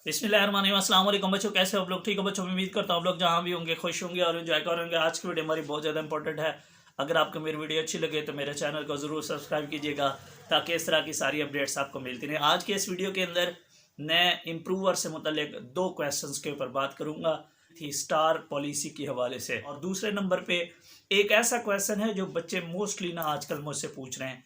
बिस्मिल्लाहिर्रहमानिर्रहीम। अस्सलाम वालेकुम बच्चों, कैसे हो आप लोग? ठीक हो बच्चों? मैं उम्मीद करता हूँ आप लोग जहाँ भी होंगे खुश होंगे और एंजॉय करेंगे। आज की वीडियो हमारी बहुत ज़्यादा इंपॉर्टेंट है। अगर आपको मेरी वीडियो अच्छी लगे तो मेरे चैनल को ज़रूर सब्सक्राइब कीजिएगा ताकि इस तरह की सारी अपडेट्स आपको मिलती रहें। आज के इस वीडियो के अंदर मैं इम्प्रूवर से मुतल्लिक दो क्वेश्चंस के ऊपर बात करूँगा थी स्टार पॉलिसी के हवाले से। और दूसरे नंबर पे एक ऐसा क्वेश्चन है जो बच्चे मोस्टली ना आजकल मुझसे पूछ रहे हैं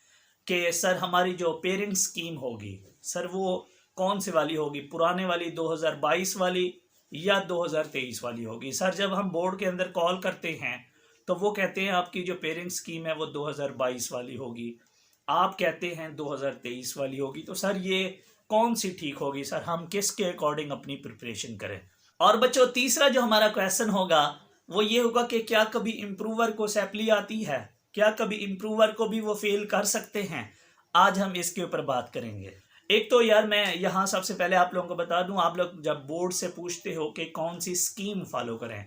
कि सर हमारी जो पेरेंट स्कीम होगी सर वो कौन सी वाली होगी, पुराने वाली 2022 वाली या 2023 वाली होगी। सर जब हम बोर्ड के अंदर कॉल करते हैं तो वो कहते हैं आपकी जो पेरेंट स्कीम है वो 2022 वाली होगी, आप कहते हैं 2023 वाली होगी। तो सर ये कौन सी ठीक होगी? सर हम किसके अकॉर्डिंग अपनी प्रिपरेशन करें? और बच्चों तीसरा जो हमारा क्वेश्चन होगा वो ये होगा कि क्या कभी इम्प्रूवर को सैपली आती है, क्या कभी इम्प्रूवर को भी वो फेल कर सकते हैं? आज हम इसके ऊपर बात करेंगे। एक तो यार मैं यहाँ सबसे पहले आप लोगों को बता दूं, आप लोग जब बोर्ड से पूछते हो कि कौन सी स्कीम फॉलो करें,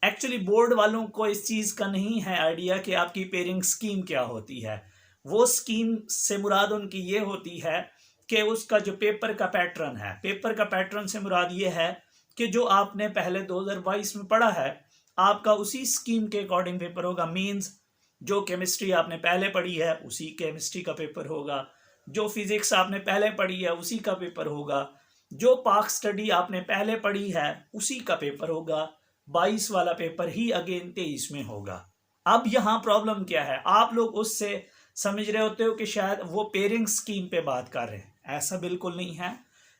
एक्चुअली बोर्ड वालों को इस चीज़ का नहीं है आइडिया कि आपकी पेरेंट स्कीम क्या होती है। वो स्कीम से मुराद उनकी ये होती है कि उसका जो पेपर का पैटर्न है, पेपर का पैटर्न से मुराद ये है कि जो आपने पहले 2022 में पढ़ा है आपका उसी स्कीम के अकॉर्डिंग पेपर होगा। मीन्स जो केमिस्ट्री आपने पहले पढ़ी है उसी केमिस्ट्री का पेपर होगा, जो फिजिक्स आपने पहले पढ़ी है उसी का पेपर होगा, जो पाक स्टडी आपने पहले पढ़ी है उसी का पेपर होगा। 22 वाला पेपर ही अगेन 23 में होगा। अब यहाँ प्रॉब्लम क्या है, आप लोग उससे समझ रहे होते हो कि शायद वो पेरेंट स्कीम पे बात कर रहे हैं, ऐसा बिल्कुल नहीं है।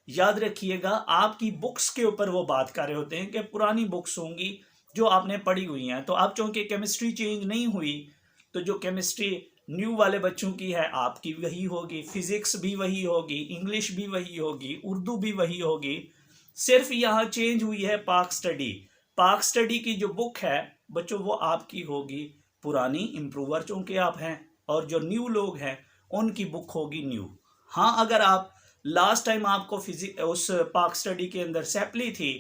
याद रखिएगा आपकी बुक्स के ऊपर वो बात कर रहे होते हैं कि पुरानी बुक्स होंगी जो आपने पढ़ी हुई हैं। तो अब चूंकि केमिस्ट्री चेंज नहीं हुई तो जो केमिस्ट्री न्यू वाले बच्चों की है आपकी वही होगी, फिजिक्स भी वही होगी, इंग्लिश भी वही होगी, उर्दू भी वही होगी। सिर्फ यहाँ चेंज हुई है पाक स्टडी। पाक स्टडी की जो बुक है बच्चों वो आपकी होगी पुरानी, इम्प्रूवर चूंकि आप हैं, और जो न्यू लोग हैं उनकी बुक होगी न्यू। हाँ अगर आप लास्ट टाइम आपको फिजिक्स उस पाक स्टडी के अंदर सैपली थी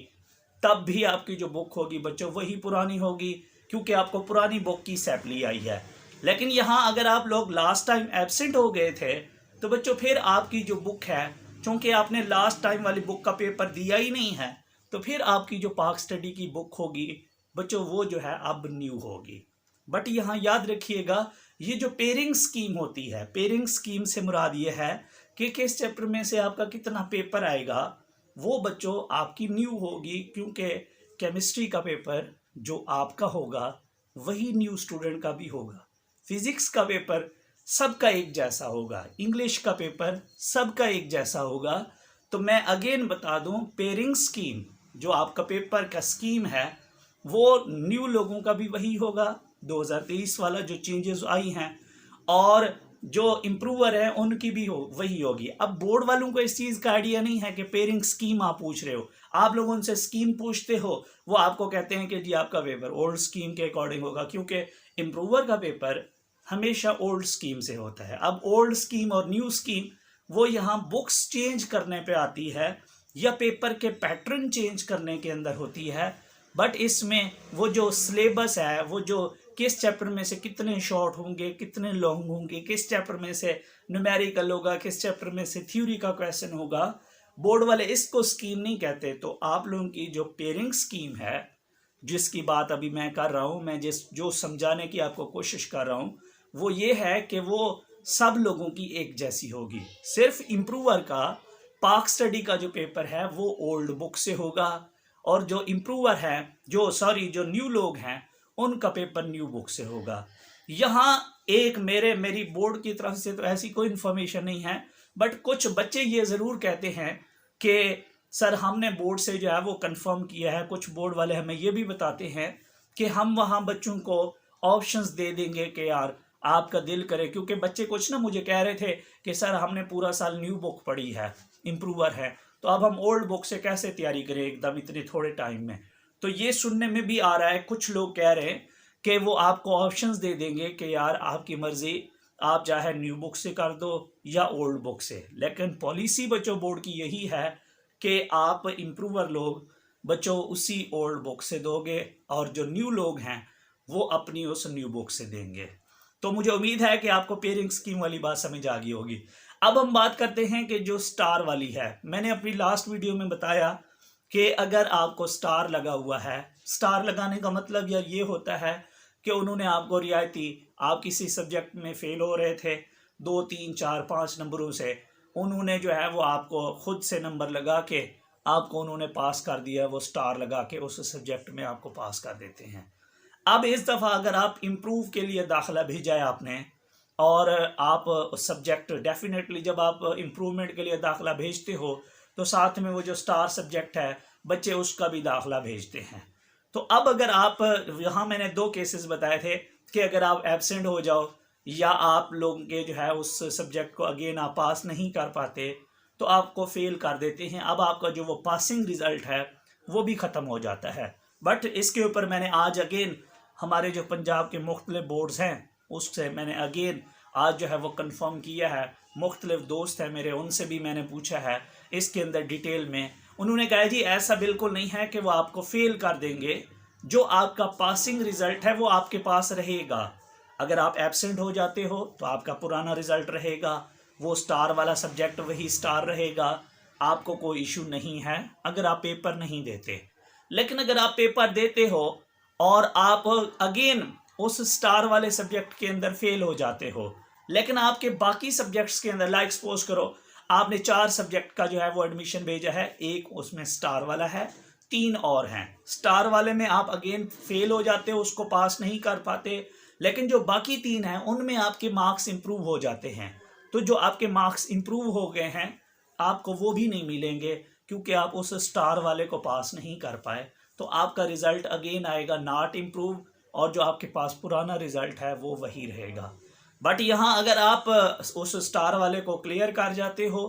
तब भी आपकी जो बुक होगी बच्चों वही पुरानी होगी क्योंकि आपको पुरानी बुक की सैपली आई है। लेकिन यहाँ अगर आप लोग लास्ट टाइम एब्सेंट हो गए थे तो बच्चों फिर आपकी जो बुक है, चूंकि आपने लास्ट टाइम वाली बुक का पेपर दिया ही नहीं है, तो फिर आपकी जो पाक स्टडी की बुक होगी बच्चों वो जो है अब न्यू होगी। बट यहाँ याद रखिएगा ये जो पेयरिंग स्कीम होती है, पेयरिंग स्कीम से मुराद ये है कि किस चैप्टर में से आपका कितना पेपर आएगा, वो बच्चों आपकी न्यू होगी क्योंकि केमिस्ट्री का पेपर जो आपका होगा वही न्यू स्टूडेंट का भी होगा, फिजिक्स का पेपर सबका एक जैसा होगा, इंग्लिश का पेपर सबका एक जैसा होगा। तो मैं अगेन बता दूं पेयरिंग स्कीम जो आपका पेपर का स्कीम है वो न्यू लोगों का भी वही होगा 2023 वाला जो चेंजेस आई हैं, और जो इम्प्रूवर है उनकी भी वही होगी। अब बोर्ड वालों को इस चीज़ का आइडिया नहीं है कि पेयरिंग स्कीम आप पूछ रहे हो, आप लोग उनसे स्कीम पूछते हो वो आपको कहते हैं कि जी आपका पेपर ओल्ड स्कीम के अकॉर्डिंग होगा क्योंकि इम्प्रूवर का पेपर हमेशा ओल्ड स्कीम से होता है। अब ओल्ड स्कीम और न्यू स्कीम वो यहाँ बुक्स चेंज करने पे आती है या पेपर के पैटर्न चेंज करने के अंदर होती है। बट इसमें वो जो सिलेबस है, वो जो किस चैप्टर में से कितने शॉर्ट होंगे, कितने लॉन्ग होंगे, किस चैप्टर में से न्यूमेरिकल होगा, किस चैप्टर में से थ्योरी का क्वेश्चन होगा, बोर्ड वाले इसको स्कीम नहीं कहते। तो आप लोगों की जो पेयरिंग स्कीम है जिसकी बात अभी मैं कर रहा हूँ, मैं जो समझाने की आपको कोशिश कर रहा हूँ वो ये है कि वो सब लोगों की एक जैसी होगी। सिर्फ इम्प्रूवर का पाक स्टडी का जो पेपर है वो ओल्ड बुक से होगा, और जो इम्प्रूवर है जो न्यू लोग हैं उनका पेपर न्यू बुक से होगा। यहाँ एक मेरी बोर्ड की तरफ से तो ऐसी कोई इन्फॉर्मेशन नहीं है, बट कुछ बच्चे ये ज़रूर कहते हैं कि सर हमने बोर्ड से जो है वो कंफर्म किया है। कुछ बोर्ड वाले हमें ये भी बताते हैं कि हम वहाँ बच्चों को ऑप्शंस दे देंगे कि यार आपका दिल करे, क्योंकि बच्चे कुछ ना मुझे कह रहे थे कि सर हमने पूरा साल न्यू बुक पढ़ी है, इम्प्रूवर है, तो अब हम ओल्ड बुक से कैसे तैयारी करें एकदम इतने थोड़े टाइम में। तो ये सुनने में भी आ रहा है, कुछ लोग कह रहे हैं कि वो आपको ऑप्शंस दे देंगे कि यार आपकी मर्जी, आप चाहे न्यू बुक से कर दो या ओल्ड बुक से। लेकिन पॉलिसी बच्चों बोर्ड की यही है कि आप इम्प्रूवर लोग बच्चों उसी ओल्ड बुक से दोगे और जो न्यू लोग हैं वो अपनी उस न्यू बुक से देंगे। तो मुझे उम्मीद है कि आपको पेयरिंग स्कीम वाली बात समझ आ गई होगी। अब हम बात करते हैं कि जो स्टार वाली है, मैंने अपनी लास्ट वीडियो में बताया कि अगर आपको स्टार लगा हुआ है, स्टार लगाने का मतलब ये होता है कि उन्होंने आपको रियायती, आप किसी सब्जेक्ट में फेल हो रहे थे 2, 3, 4, 5 नंबरों से, उन्होंने जो है वो आपको खुद से नंबर लगा के आपको उन्होंने पास कर दिया, वो स्टार लगा के उस सब्जेक्ट में आपको पास कर देते हैं। अब इस दफ़ा अगर आप इम्प्रूव के लिए दाखिला भेजा है आपने, और आप सब्जेक्ट डेफिनेटली जब आप इम्प्रूवमेंट के लिए दाखिला भेजते हो तो साथ में वो जो स्टार सब्जेक्ट है बच्चे उसका भी दाखिला भेजते हैं। तो अब अगर आप, यहाँ मैंने 2 केसेस बताए थे कि अगर आप एब्सेंट हो जाओ या आप लोग के जो है उस सब्जेक्ट को अगेन आप पास नहीं कर पाते तो आपको फेल कर देते हैं। अब आपका जो वो पासिंग रिज़ल्ट है वो भी ख़त्म हो जाता है। बट इसके ऊपर मैंने आज अगेन हमारे जो पंजाब के मुख्तलिफ बोर्ड्स हैं उससे मैंने अगेन आज जो है वो कंफर्म किया है। मुख्तलिफ दोस्त हैं मेरे, उनसे भी मैंने पूछा है इसके अंदर डिटेल में। उन्होंने कहा जी ऐसा बिल्कुल नहीं है कि वो आपको फेल कर देंगे, जो आपका पासिंग रिज़ल्ट है वो आपके पास रहेगा। अगर आप एब्सेंट हो जाते हो तो आपका पुराना रिज़ल्ट रहेगा, वो स्टार वाला सब्जेक्ट वही स्टार रहेगा, आपको कोई इशू नहीं है अगर आप पेपर नहीं देते। लेकिन अगर आप पेपर देते हो और आप अगेन उस स्टार वाले सब्जेक्ट के अंदर फेल हो जाते हो, लेकिन आपके बाकी सब्जेक्ट्स के अंदर, लाइक सपोज करो आपने 4 सब्जेक्ट का जो है वो एडमिशन भेजा है, एक उसमें स्टार वाला है, 3 और हैं। स्टार वाले में आप अगेन फेल हो जाते हो, उसको पास नहीं कर पाते, लेकिन जो बाकी 3 हैं उनमें आपके मार्क्स इंप्रूव हो जाते हैं। तो जो आपके मार्क्स इंप्रूव हो गए हैं आपको वो भी नहीं मिलेंगे क्योंकि आप उस स्टार वाले को पास नहीं कर पाए। तो आपका रिज़ल्ट अगेन आएगा नॉट इम्प्रूव, और जो आपके पास पुराना रिज़ल्ट है वो वही रहेगा। बट यहाँ अगर आप उस स्टार वाले को क्लियर कर जाते हो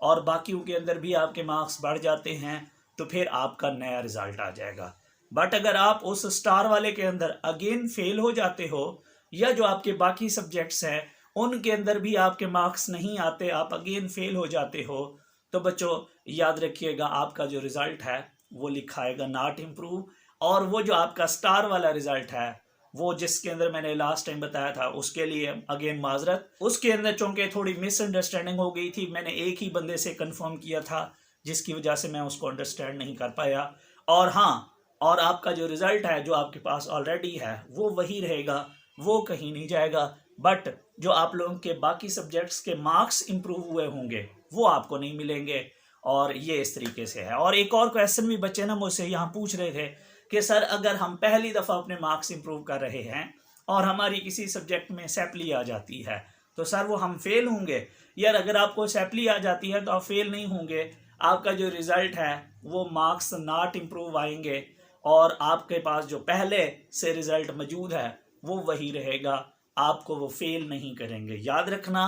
और बाकियों के अंदर भी आपके मार्क्स बढ़ जाते हैं तो फिर आपका नया रिज़ल्ट आ जाएगा। बट अगर आप उस स्टार वाले के अंदर अगेन फेल हो जाते हो या जो आपके बाकी सब्जेक्ट्स हैं उनके अंदर भी आपके मार्क्स नहीं आते, आप अगेन फेल हो जाते हो, तो बच्चों याद रखिएगा आपका जो रिज़ल्ट है वो लिखाएगा नॉट इम्प्रूव। और वो जो आपका स्टार वाला रिज़ल्ट है वो जिसके अंदर मैंने लास्ट टाइम बताया था उसके लिए अगेन माजरत, उसके अंदर चूँकि थोड़ी मिसअंडरस्टैंडिंग हो गई थी, मैंने एक ही बंदे से कंफर्म किया था जिसकी वजह से मैं उसको अंडरस्टैंड नहीं कर पाया। और हाँ, और आपका जो रिज़ल्ट है जो आपके पास ऑलरेडी है वो वही रहेगा, वो कहीं नहीं जाएगा। बट जो आप लोगों के बाकी सब्जेक्ट्स के मार्क्स इंप्रूव हुए होंगे वो आपको नहीं मिलेंगे। और ये इस तरीके से है। और एक और क्वेश्चन भी बच्चे ना मुझसे यहाँ पूछ रहे थे कि सर अगर हम पहली दफ़ा अपने मार्क्स इंप्रूव कर रहे हैं और हमारी किसी सब्जेक्ट में सैपली आ जाती है तो सर वो हम फेल होंगे? यार अगर आपको सैपली आ जाती है तो आप फेल नहीं होंगे, आपका जो रिज़ल्ट है वो मार्क्स नॉट इम्प्रूव आएंगे और आपके पास जो पहले से रिज़ल्ट मौजूद है वो वही रहेगा, आपको वो फेल नहीं करेंगे। याद रखना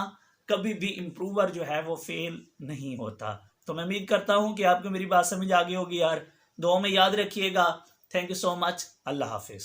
कभी भी इम्प्रूवर जो है वो फेल नहीं होता। तो मैं उम्मीद करता हूँ कि आपको मेरी बात समझ आ गई होगी यार। दुआ में याद रखिएगा। Thank you so much. अल्लाह हाफिज़।